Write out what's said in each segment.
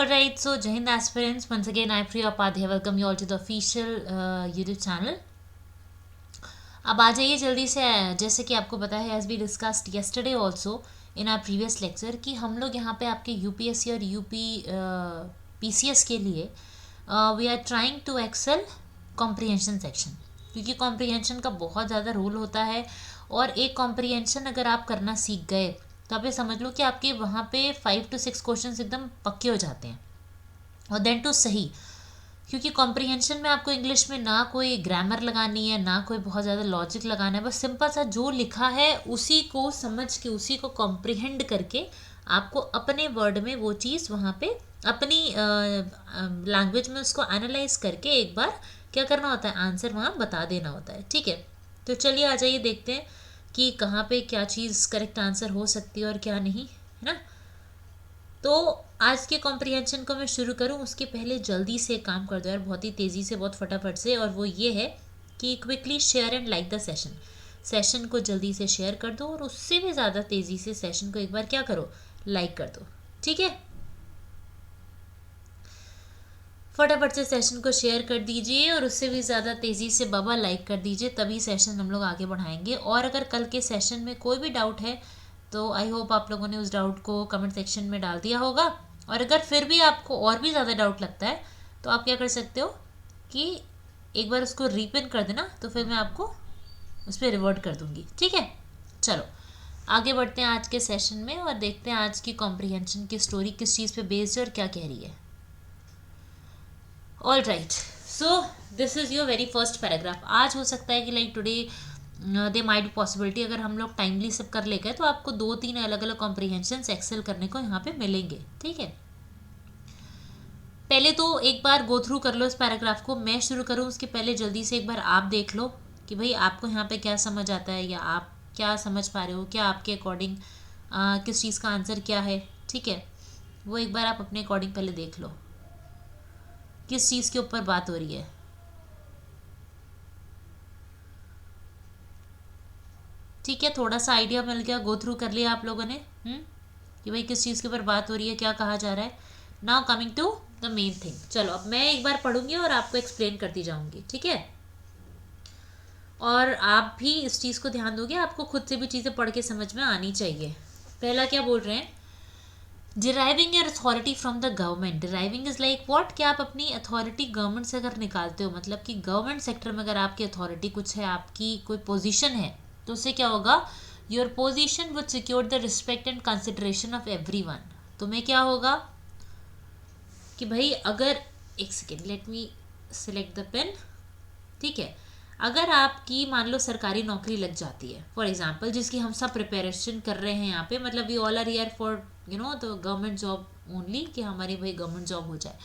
Alright, so Jai Hind aspirants, once again I Priya Upadhyay welcome you all to the official YouTube channel. अब आ जाइए जल्दी से, जैसे कि आपको पता है as we discussed yesterday also in our previous lecture कि हम लोग यहाँ पे आपके यूपीएससी और यूपी पीसीएस के लिए we are trying to excel comprehension section, क्योंकि कॉम्प्रिहेंशन का बहुत ज़्यादा रोल होता है और एक कॉम्प्रिहेंशन अगर आप करना सीख गए तो आप ये समझ लो कि आपके वहाँ पे 5 to 6 क्वेश्चन एकदम पक्के हो जाते हैं, और देन टू सही, क्योंकि कॉम्प्रिहेंशन में आपको इंग्लिश में ना कोई ग्रामर लगानी है ना कोई बहुत ज़्यादा लॉजिक लगाना है, बस सिंपल सा जो लिखा है उसी को समझ के उसी को कॉम्प्रिहेंड करके आपको अपने वर्ड में वो चीज़ वहाँ पे अपनी लैंग्वेज में उसको एनालाइज करके एक बार क्या करना होता है, आंसर वहाँ बता देना होता है। ठीक है, तो चलिए आ जाइए देखते हैं कि कहाँ पे क्या चीज़ करेक्ट आंसर हो सकती है और क्या नहीं, है ना। तो आज के कॉम्प्रिहेंशन को मैं शुरू करूं उसके पहले जल्दी से काम कर दो यार, बहुत ही तेज़ी से, बहुत फटाफट से, और वो ये है कि quickly share and like the session को जल्दी से शेयर कर दो, और उससे भी ज़्यादा तेज़ी से सेशन को एक बार क्या करो, लाइक कर दो। ठीक है, फटाफट से सेशन को शेयर कर दीजिए और उससे भी ज़्यादा तेज़ी से बाबा लाइक कर दीजिए, तभी सेशन हम लोग आगे बढ़ाएंगे। और अगर कल के सेशन में कोई भी डाउट है तो आई होप आप लोगों ने उस डाउट को कमेंट सेक्शन में डाल दिया होगा, और अगर फिर भी आपको और भी ज़्यादा डाउट लगता है तो आप क्या कर सकते हो कि एक बार उसको रीपिन कर देना, तो फिर मैं आपको उस पर रिवर्ट कर दूँगी। ठीक है, चलो आगे बढ़ते हैं आज के सेशन में और देखते हैं आज की कॉम्प्रिहेंशन की स्टोरी किस चीज़ पे बेस्ड है और क्या कह रही है। All right, so this is your very first paragraph. आज हो सकता है कि like today they might be possibility, अगर हम लोग टाइमली सब कर ले गए तो आपको 2-3 अलग अलग कॉम्प्रिहेंशन एक्सेल करने को यहाँ पे मिलेंगे। ठीक है, पहले तो एक बार गो थ्रू कर लो इस पैराग्राफ को, मैं शुरू करूँ उसके पहले जल्दी से एक बार आप देख लो कि भाई आपको यहाँ पे क्या समझ आता है या आप क्या समझ पा रहे हो, क्या आपके अकॉर्डिंग किस चीज़ का आंसर क्या है। ठीक है, वो एक बार आप अपने अकॉर्डिंग पहले देख लो किस चीज़ के ऊपर बात हो रही है। ठीक है, थोड़ा सा आइडिया मिल गया, गो थ्रू कर लिया आप लोगों ने कि भाई किस चीज़ के ऊपर बात हो रही है, क्या कहा जा रहा है। Now coming to the main thing, चलो अब मैं एक बार पढ़ूंगी और आपको एक्सप्लेन करती जाऊंगी। ठीक है, और आप भी इस चीज़ को ध्यान दोगे, आपको खुद से भी चीज़ें पढ़ के समझ में आनी चाहिए। पहला क्या बोल रहे हैं, deriving your authority from the government. Deriving is like what, कि आप अपनी अथॉरिटी गवर्नमेंट से अगर निकालते हो, मतलब कि गवर्नमेंट सेक्टर में अगर आपकी अथॉरिटी कुछ है, आपकी कोई पोजीशन है, तो उससे क्या होगा, your position would secure the respect and consideration of everyone. तुम्हें क्या होगा कि भाई अगर, एक second let me select the pen. ठीक है, अगर आपकी मान लो सरकारी नौकरी लग जाती है फॉर एग्जांपल, जिसकी हम सब प्रिपरेशन कर रहे हैं यहाँ पे, मतलब we all are here for you know the government job only, कि हमारी भाई गवर्नमेंट जॉब हो जाए,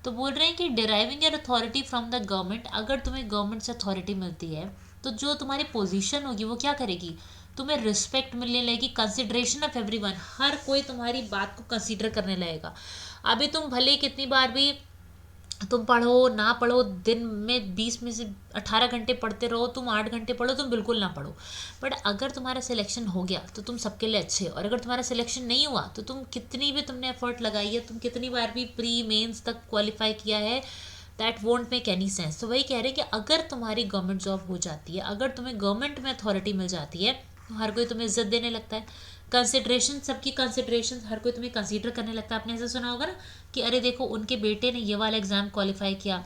तो बोल रहे हैं कि deriving your authority from the government, अगर तुम्हें गवर्नमेंट से अथॉरिटी मिलती है तो जो तुम्हारी पोजीशन होगी वो क्या करेगी, तुम्हें रिस्पेक्ट मिलने लगेगी, कंसिडरेशन ऑफ एवरीवन, हर कोई तुम्हारी बात को कंसिडर करने लगेगा। अभी तुम भले कितनी बार भी तुम पढ़ो ना पढ़ो, दिन में 20 में से 18 घंटे पढ़ते रहो, तुम 8 घंटे पढ़ो, तुम बिल्कुल ना पढ़ो, बट अगर तुम्हारा सिलेक्शन हो गया तो तुम सबके लिए अच्छे हो, और अगर तुम्हारा सिलेक्शन नहीं हुआ तो तुम कितनी भी तुमने एफर्ट लगाई है, तुम कितनी बार भी प्री मेंस तक क्वालिफाई किया है, that won't make any sense. तो वही कह रहे हैं कि अगर तुम्हारी गवर्नमेंट जॉब हो जाती है, अगर तुम्हें गवर्नमेंट में अथॉरिटी मिल जाती है, तो हर कोई तुम्हें इज्जत देने लगता है, कंसिड्रेशन, सबकी कंसिड्रेशन, हर कोई तुम्हें कंसीडर करने लगता है। आपने ऐसा सुना होगा ना कि अरे देखो उनके बेटे ने ये वाला एग्ज़ाम क्वालिफाई किया,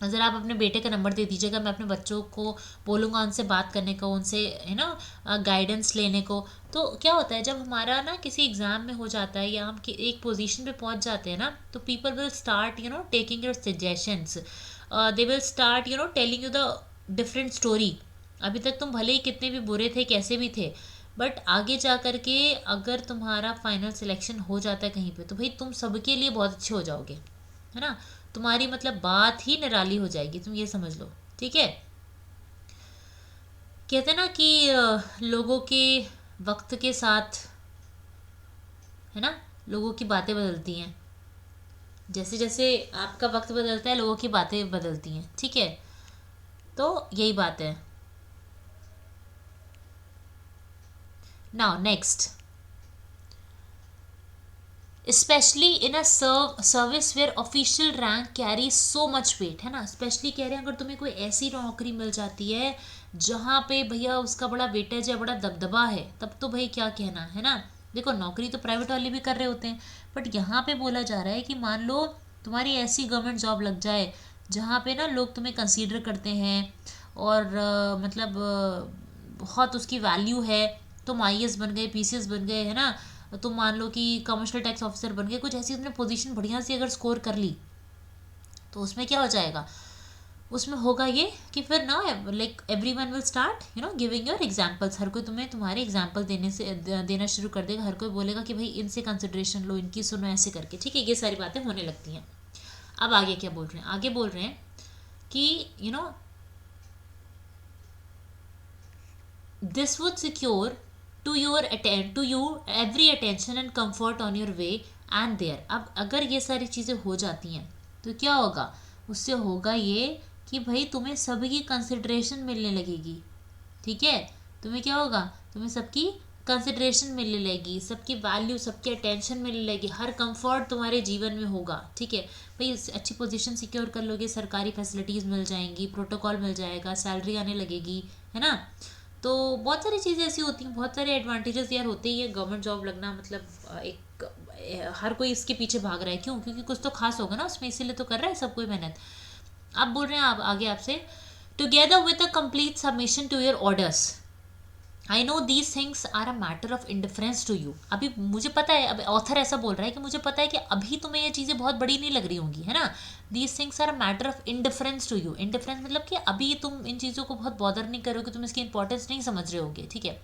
ज़रा आप अपने बेटे का नंबर दे दीजिएगा, मैं अपने बच्चों को बोलूँगा उनसे बात करने को, उनसे है ना गाइडेंस लेने को। तो क्या होता है जब हमारा ना किसी एग्ज़ाम में हो जाता है या हम एक पोजीशन पे पहुंच जाते हैं ना, तो people will start you know taking your suggestions, they will start you know telling you the different story. अभी तक तुम भले ही कितने भी बुरे थे, कैसे भी थे, बट आगे जा कर के अगर तुम्हारा फाइनल सिलेक्शन हो जाता है कहीं पे, तो भाई तुम सबके लिए बहुत अच्छे हो जाओगे, है ना, तुम्हारी मतलब बात ही निराली हो जाएगी, तुम ये समझ लो। ठीक है, कहते हैं ना कि लोगों के वक्त के साथ, है ना, लोगों की बातें बदलती हैं, जैसे जैसे आपका वक्त बदलता है लोगों की बातें बदलती हैं। ठीक है, तो यही बात है। Now next, specially in a service where official rank carry so much weight, है ना। स्पेशली कह रहे हैं अगर तुम्हें कोई ऐसी नौकरी मिल जाती है जहाँ पे भैया उसका बड़ा वेटेज है, बड़ा दबदबा है, तब तो भाई क्या कहना, है ना। देखो नौकरी तो प्राइवेट वाले भी कर रहे होते हैं, बट यहाँ पे बोला जा रहा है कि मान लो तुम्हारी ऐसी गवर्नमेंट जॉब लग जाए जहाँ पे ना लोग तुम्हें कंसीडर करते हैं और मतलब बहुत उसकी वैल्यू है। तुम आईएएस बन गए, पीसीएस बन गए, है ना, तुम मान लो कि कमर्शियल टैक्स ऑफिसर बन गए, कुछ ऐसी तुमने पोजीशन बढ़िया सी अगर स्कोर कर ली, तो उसमें क्या हो जाएगा, उसमें होगा ये कि फिर ना like everyone will start giving your examples. हर कोई तुम्हें तुम्हारे एग्जाम्पल देना शुरू कर देगा। हर कोई बोलेगा कि भाई इनसे कंसिडरेशन लो, इनकी सुनो, ऐसे करके, ठीक है। ये सारी बातें होने लगती हैं। अब आगे क्या बोल रहे हैं, आगे बोल रहे हैं कि this would secure to you every attention and comfort on your way and there. अब अगर ये सारी चीज़ें हो जाती हैं तो क्या होगा, उससे होगा ये कि भाई तुम्हें सभी की कंसिडरेशन मिलने लगेगी, ठीक है। तुम्हें क्या होगा, तुम्हें सबकी कंसिडरेशन मिलने लगेगी, सबकी वैल्यू, सबकी अटेंशन मिलने लगेगी, हर कंफर्ट तुम्हारे जीवन में होगा, ठीक है। भाई अच्छी पोजीशन सिक्योर कर लोगे, सरकारी फैसिलिटीज़ मिल जाएंगी, प्रोटोकॉल मिल जाएगा, सैलरी आने लगेगी, है ना। तो बहुत सारी चीज़ें ऐसी होती हैं, बहुत सारे एडवांटेजेस यार होते ही है गवर्नमेंट जॉब लगना, मतलब एक हर कोई इसके पीछे भाग रहा है, क्यों, क्योंकि कुछ तो खास होगा ना उसमें, इसीलिए तो कर रहा है सब कोई मेहनत। अब बोल रहे हैं आप आगे आपसे, together with a complete submission to your orders, I know these things are a matter of indifference to you. अभी मुझे पता है, अब ऑथर ऐसा बोल रहा है कि मुझे पता है कि अभी तुम्हें ये चीज़ें बहुत बड़ी नहीं लग रही होंगी, है ना। These things are a matter of indifference to you. Indifference मतलब कि अभी तुम इन चीज़ों को बहुत बॉदर नहीं करोगे, तुम इसकी इंपॉर्टेंस नहीं समझ रहे होगे, ठीक है।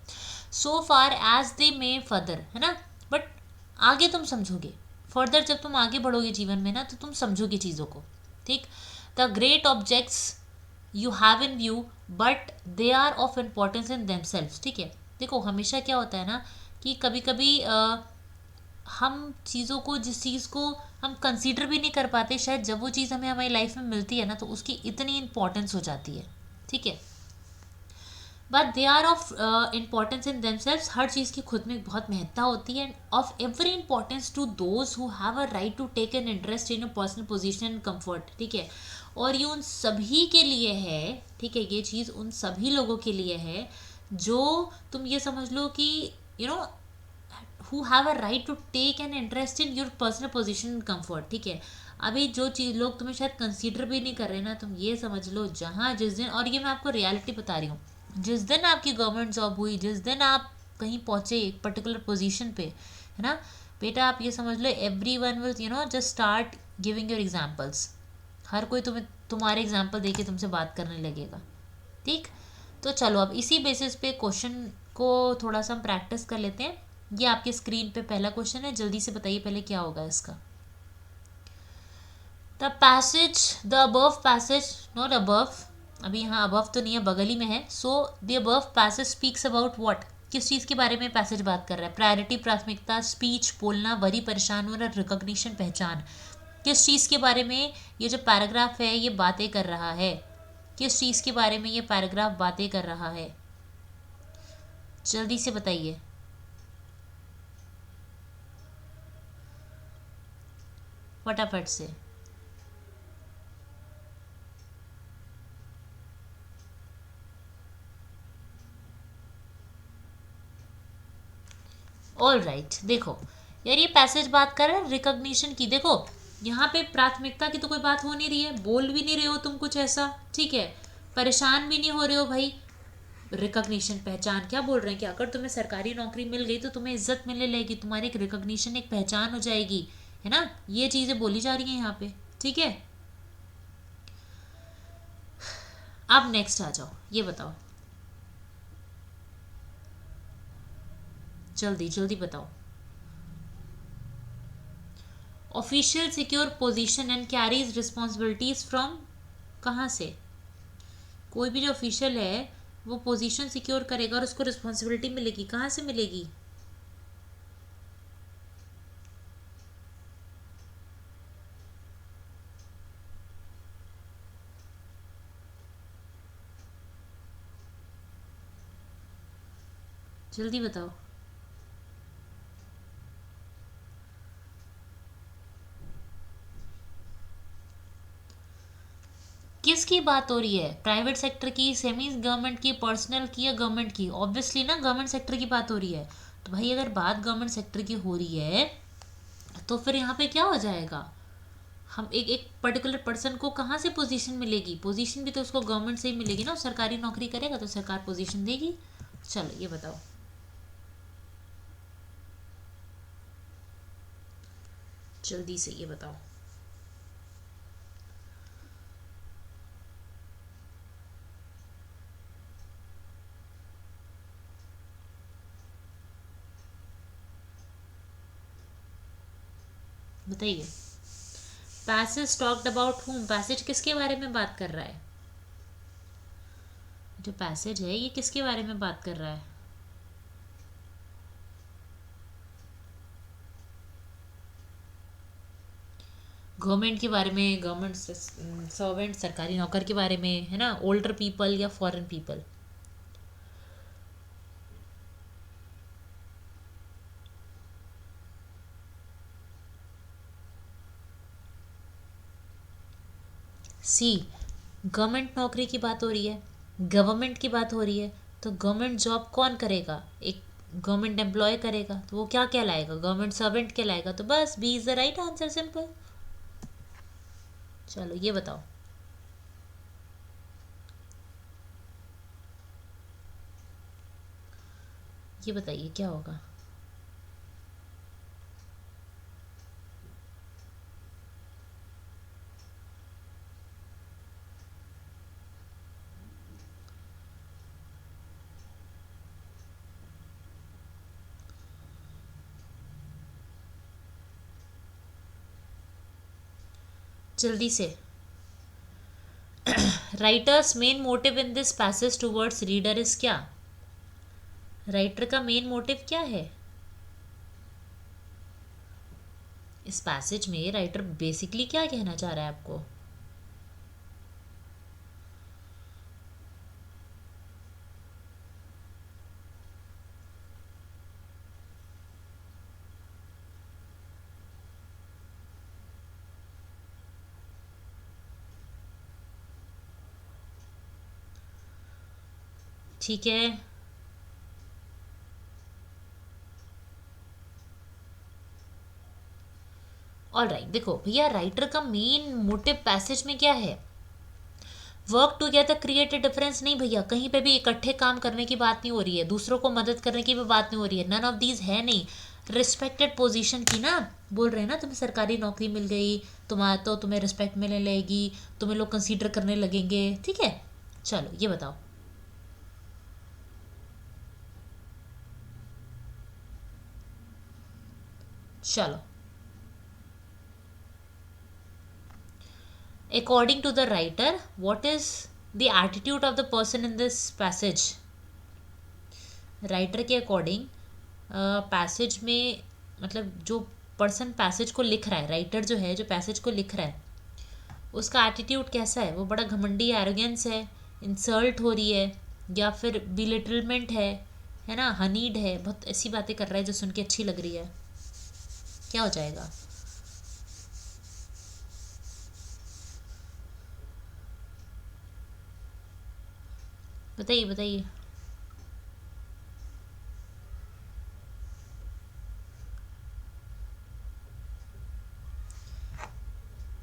सो far as they may further, है ना, बट आगे तुम समझोगे, फर्दर जब तुम आगे बढ़ोगे जीवन में ना, तो तुम समझोगे चीज़ों को, ठीक। The great objects you have in view but they are of importance in themselves, ठीक है। देखो हमेशा क्या होता है ना कि कभी कभी हम चीज़ों को, जिस चीज़ को हम कंसीडर भी नहीं कर पाते, शायद जब वो चीज़ हमें हमारी लाइफ में मिलती है ना, तो उसकी इतनी इंपॉर्टेंस हो जाती है, ठीक है। But they are of importance in themselves, हर चीज़ की खुद में बहुत महत्ता होती है। Of every importance to those who have a right to take an interest in a personal position and comfort, ठीक है। और ये उन सभी के लिए है, ठीक है, ये चीज़ उन सभी लोगों के लिए है जो, तुम ये समझ लो कि you know who have a right to take an interest in your personal position and comfort, ठीक है। अभी जो चीज़ लोग तुम्हें शायद कंसीडर भी नहीं कर रहे ना, तुम ये समझ लो जहाँ जिस दिन, और ये मैं आपको रियलिटी बता रही हूँ, जिस दिन आपकी गवर्नमेंट जॉब हुई, जिस दिन आप कहीं पहुँचे एक पर्टिकुलर पोजीशन पे, है ना, बेटा आप ये समझ लो everyone will just start giving your examples. हर कोई तुम्हें तुम्हारे एग्जाम्पल दे के तुमसे बात करने लगेगा, ठीक। तो चलो अब इसी बेसिस पे क्वेश्चन को थोड़ा सा हम प्रैक्टिस कर लेते हैं। ये आपके स्क्रीन पे पहला क्वेश्चन है, जल्दी से बताइए पहले क्या होगा इसका। The passage, the above passage, not above, अभी यहाँ अबव तो नहीं है, बगल ही में है। So the above passage speaks about what, किस चीज़ के बारे में पैसेज बात कर रहा है, प्रायोरिटी, प्राथमिकता, स्पीच, बोलना, वरी, परेशान होना, रिकॉग्निशन, पहचान। किस चीज़ के बारे में ये जो पैराग्राफ है ये बातें कर रहा है, किस चीज़ के बारे में ये पैराग्राफ बातें कर रहा है, जल्दी से बताइए। फटाफट से। ऑल राइट, देखो यार ये पैसेज बात कर रहा है रिकॉग्निशन की। देखो यहाँ पे प्राथमिकता की तो कोई बात हो नहीं रही है, बोल भी नहीं रहे हो तुम कुछ ऐसा, ठीक है। परेशान भी नहीं हो रहे हो भाई। रिकॉग्निशन, पहचान, क्या बोल रहे हैं कि अगर तुम्हें सरकारी नौकरी मिल गई तो तुम्हें इज्जत मिलने लगेगी, तुम्हारी एक रिकॉग्निशन, एक पहचान हो जाएगी, है ना। ये चीज़ें बोली जा रही हैं यहाँ पे, ठीक है। अब नेक्स्ट आ जाओ, ये बताओ, जल्दी जल्दी बताओ। Official secure position and carries responsibilities from, कहाँ से, कोई भी जो ऑफिशियल है वो पोजीशन सिक्योर करेगा और उसको रिस्पॉन्सिबिलिटी मिलेगी, कहाँ से मिलेगी। जल्दी बताओ। किसकी बात हो रही है? प्राइवेट सेक्टर की, सेमी गवर्नमेंट की, पर्सनल की या गवर्नमेंट की? ऑब्वियसली ना गवर्नमेंट सेक्टर की बात हो रही है। तो भाई अगर बात गवर्नमेंट सेक्टर की हो रही है तो फिर यहाँ पे क्या हो जाएगा? हम एक एक पर्टिकुलर पर्सन को कहाँ से पोजीशन मिलेगी? पोजीशन भी तो उसको गवर्नमेंट से ही मिलेगी ना। सरकारी नौकरी करेगा तो सरकार पोजीशन देगी। चलो ये बताओ, जल्दी से ये बताओ। बताइए। Passage talked about whom? Passage किसके बारे में बात कर रहा है? जो पैसेज है ये किसके बारे में बात कर रहा है? गवर्नमेंट के बारे में, गवर्नमेंट सर्वेंट, सरकारी नौकर के बारे में, है ना? ओल्डर पीपल या फॉरेन पीपल? सी, गवर्नमेंट नौकरी की बात हो रही है, गवर्नमेंट की बात हो रही है, तो गवर्नमेंट जॉब कौन करेगा? एक गवर्नमेंट एम्प्लॉय करेगा, तो वो क्या कहलाएगा? गवर्नमेंट सर्वेंट कहलाएगा। तो बस B is the right answer, simple. चलो ये बताओ। ये बताइए क्या होगा? जल्दी से। Writer's main motive in this passage towards reader is क्या? राइटर का मेन मोटिव क्या है? इस पैसेज में राइटर बेसिकली क्या कहना चाह रहा है आपको? ठीक है। ऑल राइट, देखो भैया, राइटर का मेन मोटिव पैसेज में क्या है? Work together create a difference नहीं भैया, कहीं पे भी इकट्ठे काम करने की बात नहीं हो रही है, दूसरों को मदद करने की भी बात नहीं हो रही है। नन ऑफ दीज है नहीं। रिस्पेक्टेड पोजीशन की ना बोल रहे हैं ना, तुम्हें सरकारी नौकरी मिल गई, तुम्हारा तो तुम्हें रिस्पेक्ट मिलने लगेगी, तुम्हें लोग कंसीडर करने लगेंगे। ठीक है, चलो ये बताओ। चलो, according to the writer, what is the attitude of the person in this passage? Writer के अकॉर्डिंग पैसेज में, मतलब जो पर्सन पैसेज को लिख रहा है, राइटर जो है, जो पैसेज को लिख रहा है, उसका एटीट्यूड कैसा है? वो बड़ा घमंडी, एरोगेंस है, इंसल्ट हो रही है, या फिर बिलिटलमेंट है ना, हनीड है, बहुत ऐसी बातें कर रहा है जो सुन के अच्छी लग रही है? क्या हो जाएगा? बताइए बताइए।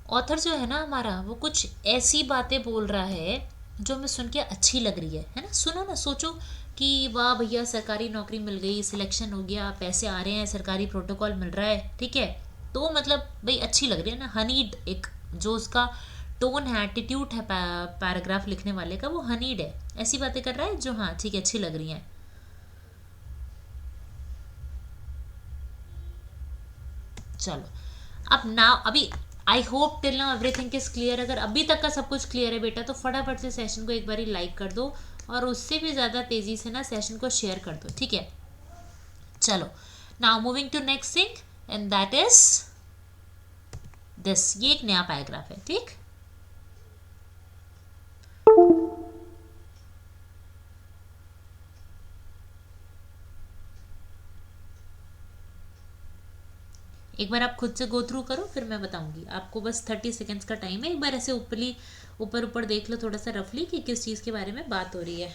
ऑथर जो है ना हमारा, वो कुछ ऐसी बातें बोल रहा है जो हमें सुन के अच्छी लग रही है ना? सुनो ना, सोचो कि वाह भैया सरकारी नौकरी मिल गई, सिलेक्शन हो गया, पैसे आ रहे हैं, सरकारी प्रोटोकॉल मिल रहा है, ठीक है? तो मतलब भाई अच्छी लग रही है ना, हनीड, एक जो उसका टोन है, एटीट्यूड है पैराग्राफ लिखने वाले का, वो हनीड है, ऐसी बातें कर रहा है जो हाँ ठीक है, अच्छी लग रही हैं। चलो, अब ना अभी I hope till now everything is clear. अगर अभी तक का सब कुछ क्लियर है बेटा, तो फटाफट से सेशन को एक बारी लाइक कर दो, और उससे भी ज़्यादा तेज़ी से ना सेशन को शेयर कर दो, ठीक है? चलो, now moving to next thing, and that is this. ये एक नया पैराग्राफ है, ठीक? एक बार आप खुद से गो थ्रू करो, फिर मैं बताऊंगी आपको। बस 30 सेकेंड्स का टाइम है, एक बार ऐसे ऊपर ऊपर देख लो थोड़ा सा रफली कि किस चीज़ के बारे में बात हो रही है।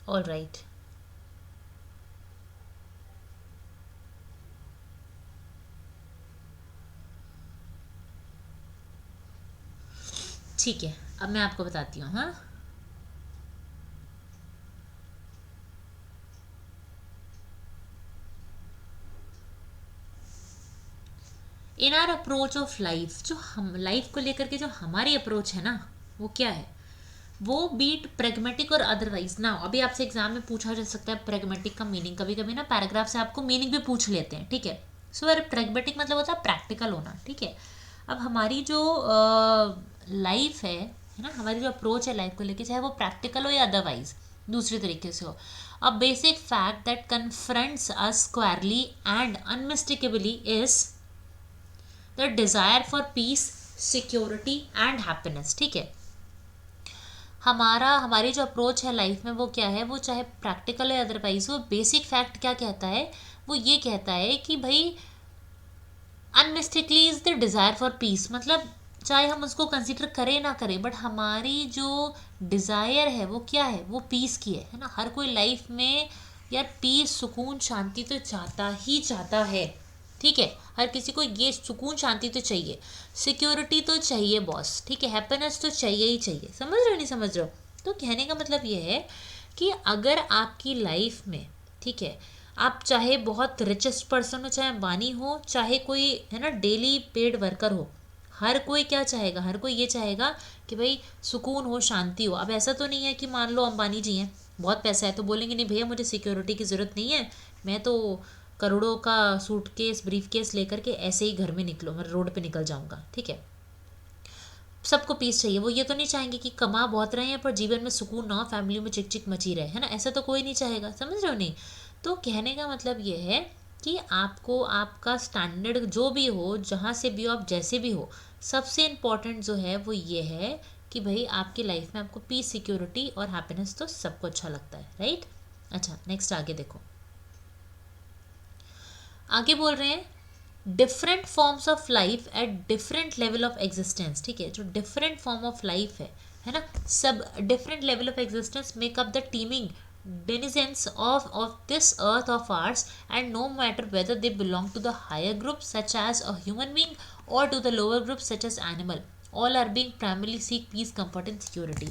ऑल राइट, ठीक है, अब मैं आपको बताती हूँ। हाँ, इन आर अप्रोच ऑफ लाइफ, जो हम लाइफ को लेकर के जो हमारी अप्रोच है ना, वो क्या है, वो बीट प्रेगमेटिक और अदरवाइज ना। अभी आपसे एग्जाम में पूछा जा सकता है प्रेगमेटिक का मीनिंग, कभी कभी ना पैराग्राफ से आपको मीनिंग भी पूछ लेते हैं, ठीक है। सो यार प्रेगमेटिक मतलब होता है प्रैक्टिकल होना, ठीक है। अब हमारी जो लाइफ है ना, हमारी जो अप्रोच है लाइफ को लेके, चाहे वो प्रैक्टिकल हो या अदरवाइज दूसरे तरीके से हो, a basic fact that confronts us squarely and unmistakably is the desire for peace, security and happiness, ठीक है। हमारी जो अप्रोच है लाइफ में वो क्या है, वो चाहे प्रैक्टिकल है अदरवाइज, वो बेसिक फैक्ट क्या कहता है, वो ये कहता है कि भाई unmistakably is the desire for peace, मतलब चाहे हम उसको कंसिडर करें ना करें, बट हमारी जो डिज़ायर है वो क्या है, वो पीस की है ना। हर कोई लाइफ में यार पीस, सुकून, शांति तो चाहता ही चाहता है, ठीक है। हर किसी को ये सुकून शांति तो चाहिए, सिक्योरिटी तो चाहिए बॉस, ठीक है, हैप्पीनेस तो चाहिए ही चाहिए। समझ रहे हो नहीं समझ रहे हो? तो कहने का मतलब ये है कि अगर आपकी लाइफ में, ठीक है, आप चाहे बहुत रिचेस्ट पर्सन हो, चाहे अंबानी हो, चाहे कोई है ना डेली पेड वर्कर हो, हर कोई क्या चाहेगा, हर कोई ये चाहेगा कि भाई सुकून हो, शांति हो। अब ऐसा तो नहीं है कि मान लो अंबानी जी हैं, बहुत पैसा है, तो बोलेंगे नहीं भैया मुझे सिक्योरिटी की ज़रूरत नहीं है, मैं तो करोड़ों का सूटकेस ब्रीफकेस लेकर के ऐसे ही घर में निकलो, मैं रोड पे निकल जाऊंगा, ठीक है। सबको पीस चाहिए, वो ये तो नहीं चाहेंगे कि कमा बहुत रहे हैं पर जीवन में सुकून ना हो, फैमिली में चिक चिक मची रहे, है ना, ऐसा तो कोई नहीं चाहेगा। समझ रहे हो नहीं? तो कहने का मतलब ये है कि आपको आपका स्टैंडर्ड जो भी हो, जहाँ से भी हो, आप जैसे भी हो, सबसे इम्पॉर्टेंट जो है वो ये है कि भाई आपकी लाइफ में आपको पीस, सिक्योरिटी और हैप्पीनेस तो सबको अच्छा लगता है, राइट। अच्छा, नेक्स्ट आगे देखो, आगे बोल रहे हैं different forms of life at different level of existence, ठीक है। जो डिफरेंट फॉर्म ऑफ लाइफ है ना, सब different level of existence make up the teeming denizens of this earth of ours, and no matter whether they belong to the higher group such as a human being or to the lower group such as animal, all are being primarily seek peace, comfort and security।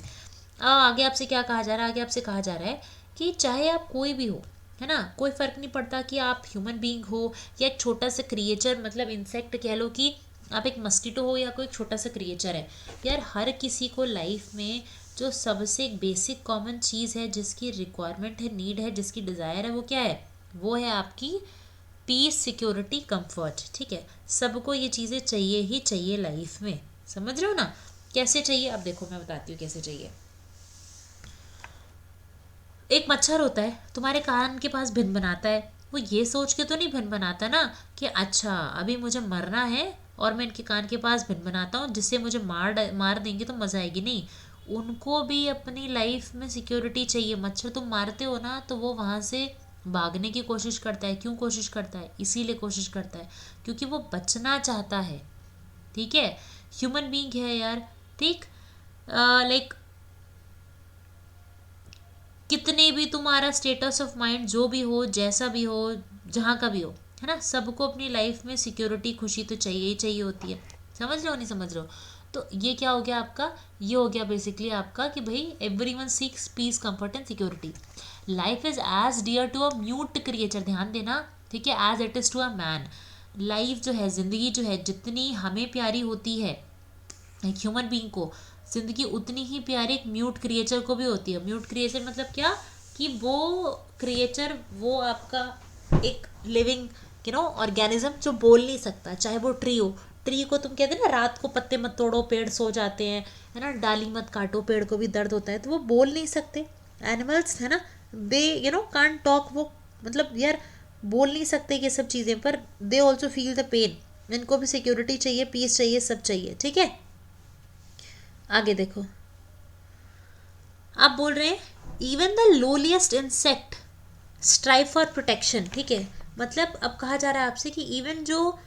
आगे आपसे क्या कहा जा रहा है, आगे आपसे कहा जा रहा है कि चाहे आप कोई भी हो, है ना, कोई फ़र्क नहीं पड़ता कि आप ह्यूमन बीइंग हो या एक छोटा सा क्रिएचर, मतलब इंसेक्ट कह लो, कि आप एक मस्कीटो हो या कोई छोटा सा क्रिएचर है, यार हर किसी को लाइफ में जो सबसे एक बेसिक कॉमन चीज़ है, जिसकी रिक्वायरमेंट है, नीड है, जिसकी डिज़ायर है, वो क्या है, वो है आपकी पीस, सिक्योरिटी, कंफर्ट, ठीक है। सबको ये चीज़ें चाहिए ही चाहिए लाइफ में। समझ रहे हो ना? कैसे चाहिए, अब देखो मैं बताती हूँ कैसे चाहिए। एक मच्छर होता है, तुम्हारे कान के पास भिन बनाता है, वो ये सोच के तो नहीं भिन बनाता ना कि अच्छा अभी मुझे मरना है और मैं इनके कान के पास भिन बनाता हूँ जिससे मुझे मार देंगे तो मज़ा आएगी, नहीं। उनको भी अपनी लाइफ में सिक्योरिटी चाहिए। मच्छर तुम मारते हो ना तो वो वहाँ से भागने की कोशिश करता है। क्यों कोशिश करता है? इसीलिए कोशिश करता है क्योंकि वो बचना चाहता है, ठीक है। ह्यूमन बीइंग है यार, ठीक। लाइक कितने भी तुम्हारा स्टेटस ऑफ माइंड जो भी हो, जैसा भी हो, जहाँ का भी हो, है ना, सबको अपनी लाइफ में सिक्योरिटी, खुशी तो चाहिए ही चाहिए होती है। समझ रहे हो नहीं समझ रहे हो? तो ये क्या हो गया आपका, ये हो गया बेसिकली आपका कि भाई everyone seeks peace, comfort and security. Life is as dear to a mute creature, ध्यान देना, ठीक है, as it is to a man. Life जो है, ज़िंदगी जो है, जितनी हमें प्यारी होती है एक ह्यूमन बीइंग को, जिंदगी उतनी ही प्यारी एक म्यूट क्रिएचर को भी होती है। म्यूट क्रिएचर मतलब क्या, कि वो क्रिएचर, वो आपका एक लिविंग ऑर्गेनिज्म जो बोल नहीं सकता, चाहे वो ट्री हो। ट्री को तुम कहते हैं ना रात को पत्ते मत तोड़ो, पेड़ सो जाते हैं, है ना, डाली मत काटो, पेड़ को भी दर्द होता है, तो वो बोल नहीं सकते। एनिमल्स है ना, दे कांट टॉक, वो मतलब यार बोल नहीं सकते ये सब चीज़ें, पर they also feel the pain. इनको भी सिक्योरिटी चाहिए, पीस चाहिए, सब चाहिए। ठीक है, आगे देखो। आप बोल रहे हैं even the lowliest insect strive for protection. ठीक है, मतलब अब कहा जा रहा है आपसे कि इवन जो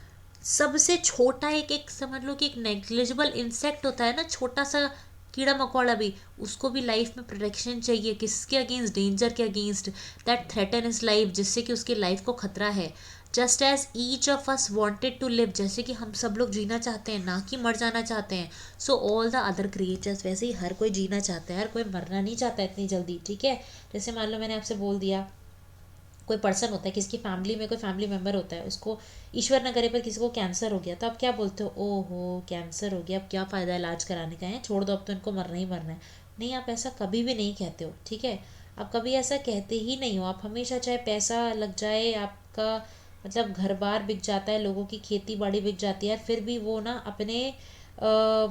सबसे छोटा एक समझ लो कि एक नेग्लिजिबल इंसेक्ट होता है ना, छोटा सा कीड़ा मकोड़ा भी, उसको भी लाइफ में प्रोटेक्शन चाहिए। किसके अगेंस्ट? डेंजर के against, that threaten is life, जिससे कि उसकी लाइफ को खतरा है। Just as each of us wanted to live, जैसे कि हम सब लोग जीना चाहते हैं, ना कि मर जाना चाहते हैं। So all the other creatures, वैसे ही हर कोई जीना चाहता है, हर कोई मरना नहीं चाहता इतनी जल्दी। ठीक है, जैसे मान लो मैंने आपसे बोल दिया कोई पर्सन होता है, किसी की फैमिली में कोई फैमिली मेम्बर होता है, उसको ईश्वर न करे पर किसी को कैंसर हो गया, तो आप क्या बोलते हो? ओहो कैंसर हो गया, अब क्या फ़ायदा इलाज कराने का है, छोड़ दो अब तो इनको मरना ही मरना है। नहीं, आप ऐसा कभी भी नहीं कहते हो। ठीक है, आप कभी ऐसा कहते ही नहीं हो। आप हमेशा, चाहे पैसा लग जाए आपका, मतलब घर बार बिक जाता है, लोगों की खेती बाड़ी बिक जाती है, फिर भी वो ना अपने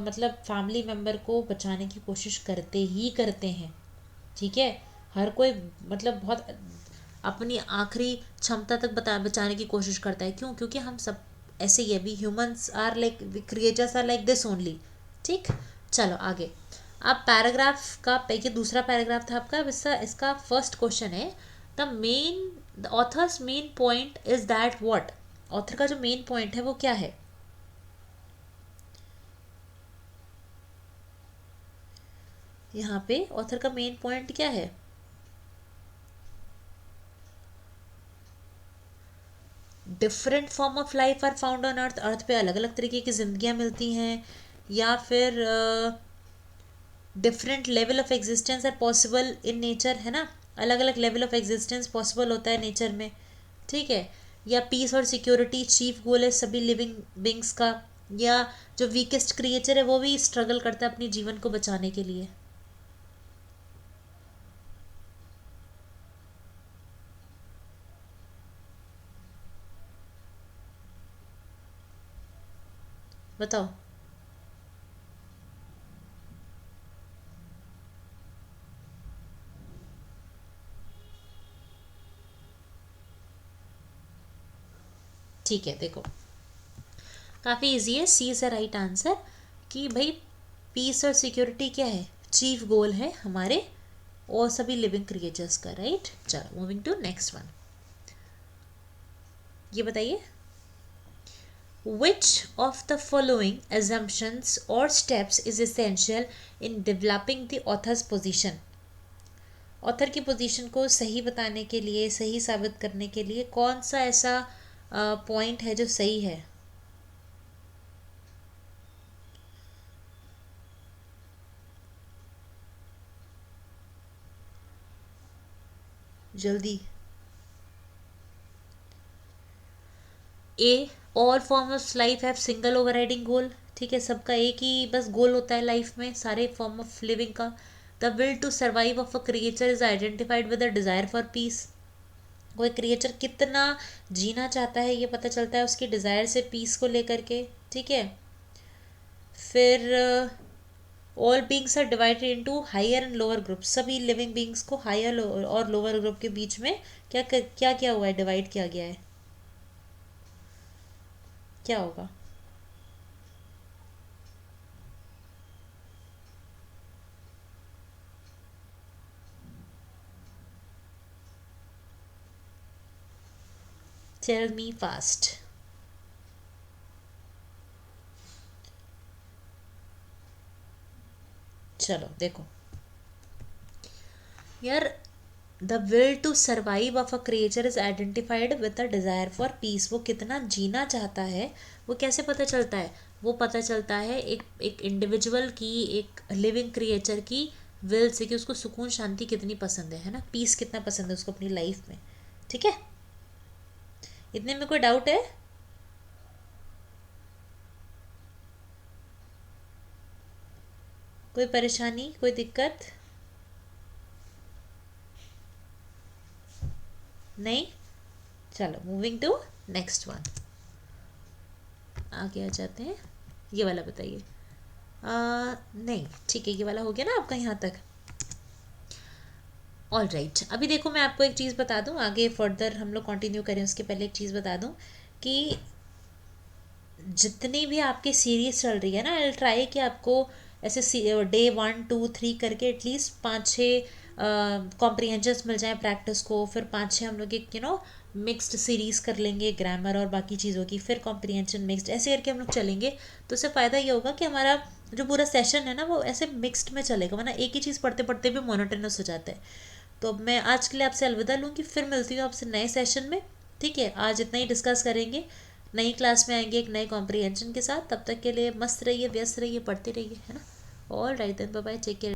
मतलब फैमिली मेम्बर को बचाने की कोशिश करते ही करते हैं। ठीक है, हर कोई मतलब बहुत अपनी आखिरी क्षमता तक बचाने की कोशिश करता है। क्यों? क्योंकि हम सब ऐसे ही है, we humans are like, creatures are like this only. ठीक, चलो आगे। अब पैराग्राफ का ये दूसरा पैराग्राफ था आपका। अब इसका इसका फर्स्ट क्वेश्चन है, the author's main point is that what. Author का जो मेन पॉइंट है वो क्या है? यहाँ पे ऑथर का मेन पॉइंट क्या है? Different form of life are found on earth, earth पे अलग अलग तरीके की जिंदगियां मिलती हैं, या फिर different level of existence are possible in nature, है ना, अलग अलग लेवल ऑफ एग्जिस्टेंस पॉसिबल होता है नेचर में। ठीक है, या पीस और सिक्योरिटी चीफ गोल है सभी लिविंग बींग्स का, या जो वीकेस्ट क्रिएचर है वो भी स्ट्रगल करता है अपने जीवन को बचाने के लिए। बताओ। ठीक है, देखो काफ़ी इजी है, सी इज़ द राइट आंसर। कि भाई पीस और सिक्योरिटी क्या है? चीफ गोल है हमारे और सभी लिविंग क्रिएचर्स का। राइट, चलो मूविंग टू नेक्स्ट वन। ये बताइए, which of the following assumptions or steps is essential in developing the author's position। Author की पोजीशन को सही बताने के लिए, सही साबित करने के लिए कौन सा ऐसा पॉइंट है जो सही है? जल्दी। A, all form of life have single overriding goal. ठीक है, सबका एक ही बस गोल होता है लाइफ में, सारे फॉर्म ऑफ लिविंग का। The will to survive of a creature is identified with a desire for peace. कोई क्रिएचर कितना जीना चाहता है ये पता चलता है उसकी डिज़ायर से, पीस को लेकर के। ठीक है, फिर all beings are divided into higher and lower group. सभी लिविंग बींग्स को हायर और लोअर ग्रुप के बीच में क्या क्या क्या हुआ है? डिवाइड किया गया है। क्या होगा? Tell me fast. चलो देखो यार, the will to survive of a creature is identified with a desire for peace. वो कितना जीना चाहता है वो कैसे पता चलता है? वो पता चलता है एक एक इंडिविजुअल की, एक लिविंग क्रिएचर की विल से, कि उसको सुकून शांति कितनी पसंद है ना, पीस कितना पसंद है उसको अपनी लाइफ में। ठीक है, इतने में कोई डाउट है? कोई परेशानी, कोई दिक्कत? नहीं, चलो मूविंग टू नेक्स्ट वन। आगे आ जाते हैं। ये वाला बताइए। नहीं ठीक है, ये वाला हो गया ना आपका यहाँ तक। ऑल राइट, अभी देखो मैं आपको एक चीज़ बता दूँ, आगे फर्दर हम लोग कंटिन्यू करें उसके पहले एक चीज़ बता दूँ कि जितनी भी आपकी सीरीज चल रही है ना, आई ट्राई कि आपको ऐसे डे 1 2 3 करके एटलीस्ट 5 6 कॉम्प्रीहेंशंस मिल जाए प्रैक्टिस को, फिर 5 6 हम लोग एक मिक्स्ड सीरीज कर लेंगे ग्रामर और बाकी चीज़ों की, फिर कॉम्प्रीहेंशन मिक्स्ड, ऐसे करके हम लोग चलेंगे। तो उससे फ़ायदा ये होगा कि हमारा जो पूरा सेशन है ना वो ऐसे मिक्स्ड में चलेगा, वरना एक ही चीज़ पढ़ते पढ़ते भी मोनोटोनस हो जाता है। तो अब मैं आज के लिए आपसे अलविदा लूँगी, फिर मिलती हूँ आपसे नए सेशन में। ठीक है, आज इतना ही डिस्कस करेंगे, नई क्लास में आएंगे एक नए कॉम्प्रीहेंशन के साथ। तब तक के लिए मस्त रहिए, व्यस्त रहिए, पढ़ते रहिए, है ना। All right then, bye bye, take care.